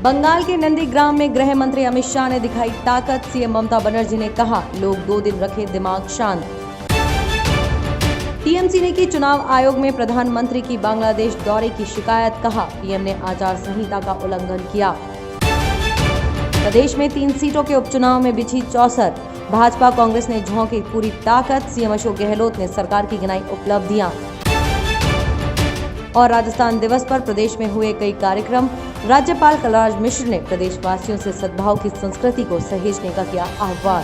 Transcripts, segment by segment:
बंगाल के नंदीग्राम में गृह मंत्री अमित शाह ने दिखाई ताकत। सीएम ममता बनर्जी ने कहा, लोग 2 दिन रखे दिमाग शांत। टीएमसी ने की चुनाव आयोग में प्रधानमंत्री की बांग्लादेश दौरे की शिकायत। कहा, पीएम ने आचार संहिता का उल्लंघन किया। प्रदेश में 3 सीटों के उपचुनाव में बिछी चौसर। भाजपा कांग्रेस ने झोंकी पूरी ताकत। सीएम अशोक गहलोत ने सरकार की गिनाई उपलब्धियां। और राजस्थान दिवस पर प्रदेश में हुए कई कार्यक्रम। राज्यपाल कलराज मिश्र ने प्रदेशवासियों से सद्भाव की संस्कृति को सहेजने का किया आह्वान।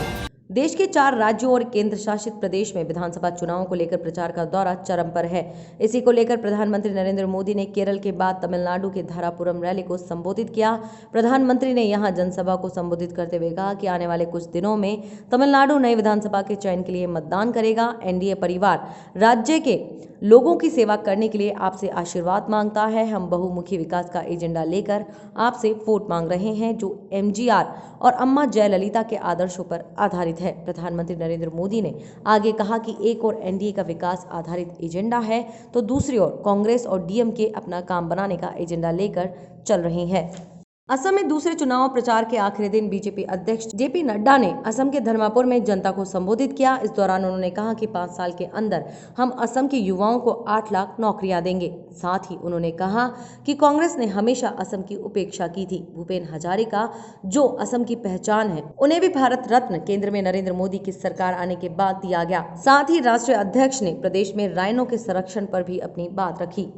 देश के 4 राज्यों और केंद्र शासित प्रदेश में विधानसभा चुनावों को लेकर प्रचार का दौरा चरम पर है। इसी को लेकर प्रधानमंत्री नरेंद्र मोदी ने केरल के बाद तमिलनाडु के धारापुरम रैली को संबोधित किया। प्रधानमंत्री ने यहां जनसभा को संबोधित करते हुए कहा कि आने वाले कुछ दिनों में तमिलनाडु नई विधानसभा के चयन के लिए मतदान करेगा। एनडीए परिवार राज्य के लोगों की सेवा करने के लिए आपसे आशीर्वाद मांगता है। हम बहुमुखी विकास का एजेंडा लेकर आपसे वोट मांग रहे हैं, जो एमजीआर और अम्मा जयललिता के आदर्शों पर आधारित है। प्रधानमंत्री नरेंद्र मोदी ने आगे कहा कि एक और एनडीए का विकास आधारित एजेंडा है, तो दूसरी ओर कांग्रेस और डीएमके अपना काम बनाने का एजेंडा लेकर चल रही है। असम में दूसरे चुनाव प्रचार के आखिरी दिन बीजेपी अध्यक्ष जेपी नड्डा ने असम के धर्मापुर में जनता को संबोधित किया। इस दौरान उन्होंने कहा कि 5 साल के अंदर हम असम के युवाओं को 8 लाख नौकरियां देंगे। साथ ही उन्होंने कहा कि कांग्रेस ने हमेशा असम की उपेक्षा की थी। भूपेन हजारिका जो असम की पहचान है, उन्हें भी भारत रत्न केंद्र में नरेंद्र मोदी की सरकार आने के बाद दिया गया। साथ ही राष्ट्रीय अध्यक्ष ने प्रदेश में राइनो के संरक्षण पर भी अपनी बात रखी।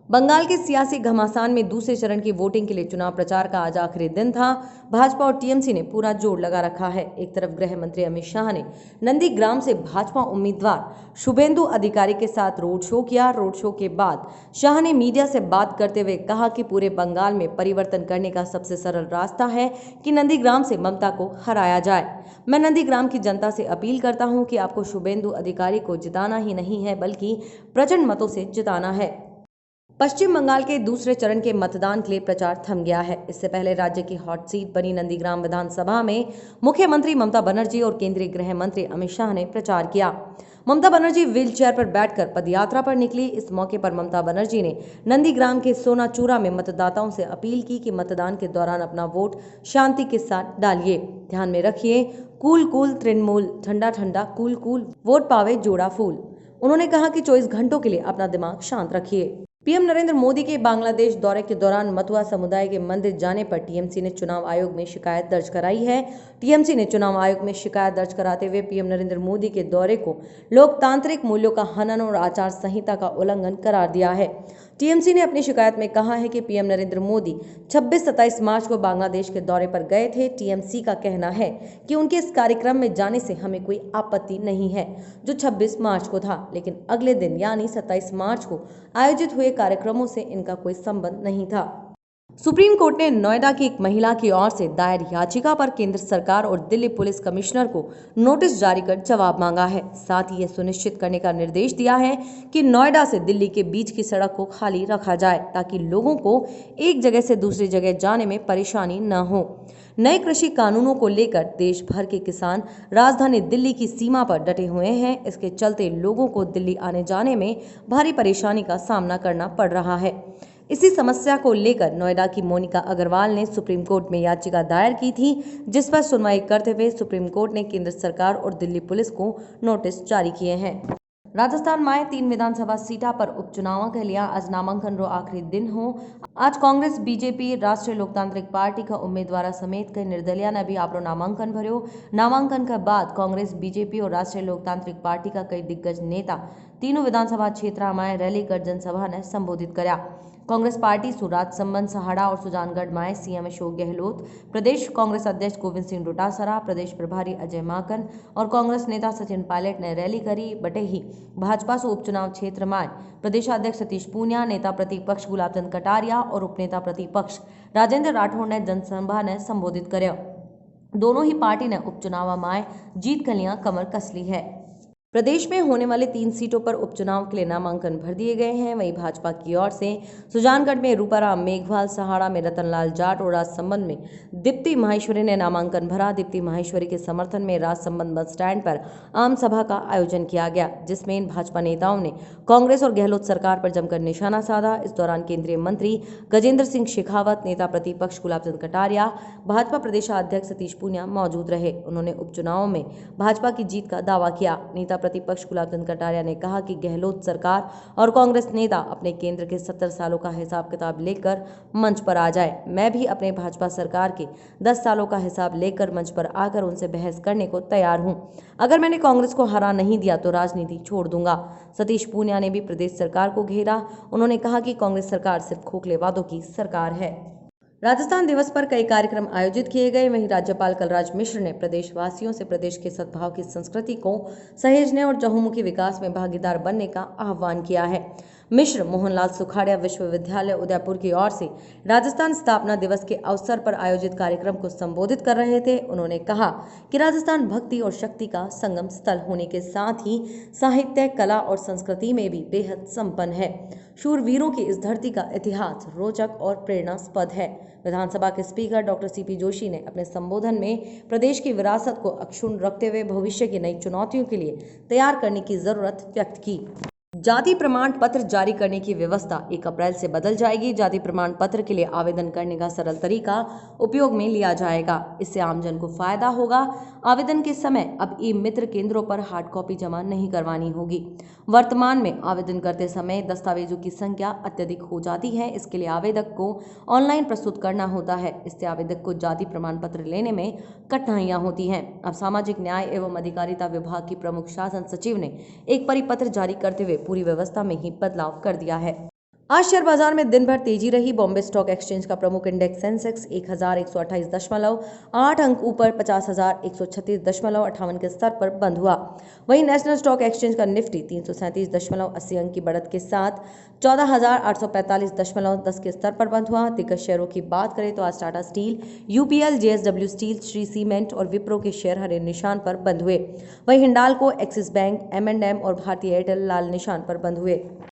बंगाल के सियासी घमासान में दूसरे चरण की वोटिंग के लिए चुनाव प्रचार का आज आखिरी दिन था। भाजपा और टीएमसी ने पूरा जोर लगा रखा है। एक तरफ गृह मंत्री अमित शाह ने नंदीग्राम से भाजपा उम्मीदवार शुभेंदु अधिकारी के साथ रोड शो किया। रोड शो के बाद शाह ने मीडिया से बात करते हुए कहा कि पूरे बंगाल में परिवर्तन करने का सबसे सरल रास्ता है कि नंदीग्राम से ममता को हराया जाए। मैं नंदीग्राम की जनता से अपील करता हूं कि आपको शुभेंदु अधिकारी को जिताना ही नहीं है, बल्कि प्रचंड मतों से जिताना है। पश्चिम बंगाल के दूसरे चरण के मतदान के लिए प्रचार थम गया है। इससे पहले राज्य की हॉट सीट बनी नंदीग्राम विधानसभा में मुख्यमंत्री ममता बनर्जी और केंद्रीय गृह मंत्री अमित शाह ने प्रचार किया। ममता बनर्जी व्हील चेयर पर बैठकर पदयात्रा पर निकली। इस मौके पर ममता बनर्जी ने नंदीग्राम के सोनाचूरा में मतदाताओं से अपील की कि मतदान के दौरान अपना वोट शांति के साथ डालिए। ध्यान में रखिए, कूल कूल तृणमूल, ठंडा ठंडा कूल कूल, वोट पावे जोड़ा फूल। उन्होंने कहा कि 24 घंटों के लिए अपना दिमाग शांत रखिए। पीएम नरेंद्र मोदी के बांग्लादेश दौरे के दौरान मथुआ समुदाय के मंदिर जाने पर टीएमसी ने चुनाव आयोग में शिकायत दर्ज कराई है। टीएमसी ने चुनाव आयोग में शिकायत दर्ज कराते हुए पीएम नरेंद्र मोदी के दौरे को लोकतांत्रिक मूल्यों का हनन और आचार संहिता का उल्लंघन करार दिया है। टीएमसी ने अपनी शिकायत में कहा है कि पीएम नरेंद्र मोदी 26-27 मार्च को बांग्लादेश के दौरे पर गए थे। टीएमसी का कहना है कि उनके इस कार्यक्रम में जाने से हमें कोई आपत्ति नहीं है, जो 26 मार्च को था, लेकिन अगले दिन यानी 27 मार्च को आयोजित हुए कार्यक्रमों से इनका कोई संबंध नहीं था। सुप्रीम कोर्ट ने नोएडा की एक महिला की ओर से दायर याचिका पर केंद्र सरकार और दिल्ली पुलिस कमिश्नर को नोटिस जारी कर जवाब मांगा है। साथ ही यह सुनिश्चित करने का निर्देश दिया है कि नोएडा से दिल्ली के बीच की सड़क को खाली रखा जाए, ताकि लोगों को एक जगह से दूसरी जगह जाने में परेशानी न हो। नए कृषि कानूनों को लेकर देश भर के किसान राजधानी दिल्ली की सीमा पर डटे हुए हैं। इसके चलते लोगों को दिल्ली आने जाने में भारी परेशानी का सामना करना पड़ रहा है। इसी समस्या को लेकर नोएडा की मोनिका अग्रवाल ने सुप्रीम कोर्ट में याचिका दायर की थी, जिस पर सुनवाई करते हुए सुप्रीम कोर्ट ने केंद्र सरकार और दिल्ली पुलिस को नोटिस जारी किए हैं। राजस्थान में 3 विधानसभा सीटा पर उपचुनाव के लिए आज नामांकन रो आखिरी दिन हो। आज कांग्रेस, बीजेपी, राष्ट्रीय लोकतांत्रिक पार्टी का उम्मीदवार समेत कई निर्दलीय ने भी आपरो नामांकन भर्यो। नामांकन के बाद कांग्रेस, बीजेपी और राष्ट्रीय लोकतांत्रिक पार्टी का कई दिग्गज नेता तीनों विधानसभा क्षेत्र में रैली कर जनसभा ने संबोधित कर्या। कांग्रेस पार्टी सुराज संबंध सहाड़ा और सुजानगढ़ में सीएम अशोक गहलोत, प्रदेश कांग्रेस अध्यक्ष गोविंद सिंह डोटासरा, प्रदेश प्रभारी अजय माकन और कांग्रेस नेता सचिन पायलट ने रैली करी। बटेही भाजपा से उपचुनाव क्षेत्र में प्रदेशाध्यक्ष सतीश पूनिया, नेता प्रतिपक्ष गुलाबचंद कटारिया और उपनेता प्रतिपक्ष राजेंद्र राठौड़ ने जनसभा ने संबोधित कर्या। दोनों ही पार्टी ने उपचुनाव में जीत के लिए कमर कस ली है। प्रदेश में होने वाले 3 सीटों पर उपचुनाव के लिए नामांकन भर दिए गए हैं। वहीं भाजपा की ओर से सुजानगढ़ में रूपाराम मेघवाल, सहाड़ा में रतनलाल जाट और राजसमंद में दीप्ति माहेश्वरी ने नामांकन भरा। दीप्ति माहेश्वरी के समर्थन में राजसमंद बस स्टैंड पर आम सभा का आयोजन किया गया, जिसमें इन भाजपा नेताओं ने कांग्रेस और गहलोत सरकार पर जमकर निशाना साधा। इस दौरान केंद्रीय मंत्री गजेंद्र सिंह शेखावत, नेता प्रतिपक्ष गुलाब चंद कटारिया, भाजपा प्रदेशाध्यक्ष सतीश पूनिया मौजूद रहे। उन्होंने उपचुनाव में भाजपा की जीत का दावा किया। नेता प्रतिपक्ष गुलाब चंद कटारिया ने कहा कि गहलोत सरकार और कांग्रेस नेता अपने केंद्र के 70 सालों का हिसाब किताब लेकर मंच पर आ जाए। मैं भी अपने भाजपा सरकार के 10 सालों का हिसाब लेकर मंच पर आकर उनसे बहस करने को तैयार हूं। अगर मैंने कांग्रेस को हरा नहीं दिया तो राजनीति छोड़ दूंगा। सतीश पूनिया ने भी प्रदेश सरकार को घेरा। उन्होंने कहा कि कांग्रेस सरकार सिर्फ खोखले वादों की सरकार है। राजस्थान दिवस पर कई कार्यक्रम आयोजित किए गए। वहीं राज्यपाल कलराज मिश्र ने प्रदेशवासियों से प्रदेश के सद्भाव की संस्कृति को सहेजने और चहुमुखी विकास में भागीदार बनने का आह्वान किया है। मिश्र मोहनलाल सुखाड़िया विश्वविद्यालय उदयपुर की ओर से राजस्थान स्थापना दिवस के अवसर पर आयोजित कार्यक्रम को संबोधित कर रहे थे। उन्होंने कहा कि राजस्थान भक्ति और शक्ति का संगम स्थल होने के साथ ही साहित्य, कला और संस्कृति में भी बेहद संपन्न है। शूरवीरों की इस धरती का इतिहास रोचक और प्रेरणास्पद है। विधानसभा के स्पीकर डॉक्टर सीपी जोशी ने अपने संबोधन में प्रदेश की विरासत को अक्षुण्ण रखते हुए भविष्य की नई चुनौतियों के लिए तैयार करने की जरूरत व्यक्त की। जाति प्रमाण पत्र जारी करने की व्यवस्था 1 अप्रैल से बदल जाएगी। जाति प्रमाण पत्र के लिए आवेदन करने का सरल तरीका उपयोग में लिया जाएगा। इससे आमजन को फायदा होगा। आवेदन के समय अब ई-मित्र केंद्रों पर हार्ड कॉपी जमा नहीं करवानी होगी। वर्तमान में आवेदन करते समय दस्तावेजों की संख्या अत्यधिक हो जाती है। इसके लिए आवेदक को ऑनलाइन प्रस्तुत करना होता है। इससे आवेदक को जाति प्रमाण पत्र लेने में कठिनाइयां होती हैं। अब सामाजिक न्याय एवं अधिकारिता विभाग की प्रमुख शासन सचिव ने एक परिपत्र जारी करते हुए पूरी व्यवस्था में ही बदलाव कर दिया है। आज शेयर बाजार में दिन भर तेजी रही। बॉम्बे स्टॉक एक्सचेंज का प्रमुख इंडेक्स सेंसेक्स 1128.8 अंक ऊपर 50,136.58 के स्तर पर बंद हुआ। वहीं नेशनल स्टॉक एक्सचेंज का निफ्टी 337.80 अंक की बढ़त के साथ 14,845.10 के स्तर पर बंद हुआ। दिग्गज शेयरों की बात करें तो आज Tata steel, UPL, JSW steel, Shri cement और विप्रो के शेयर हरे निशान पर बंद हुए। वहीं हिंडाल्को, एक्सिस बैंक, M&M और भारतीय एयरटेल लाल निशान पर बंद हुए।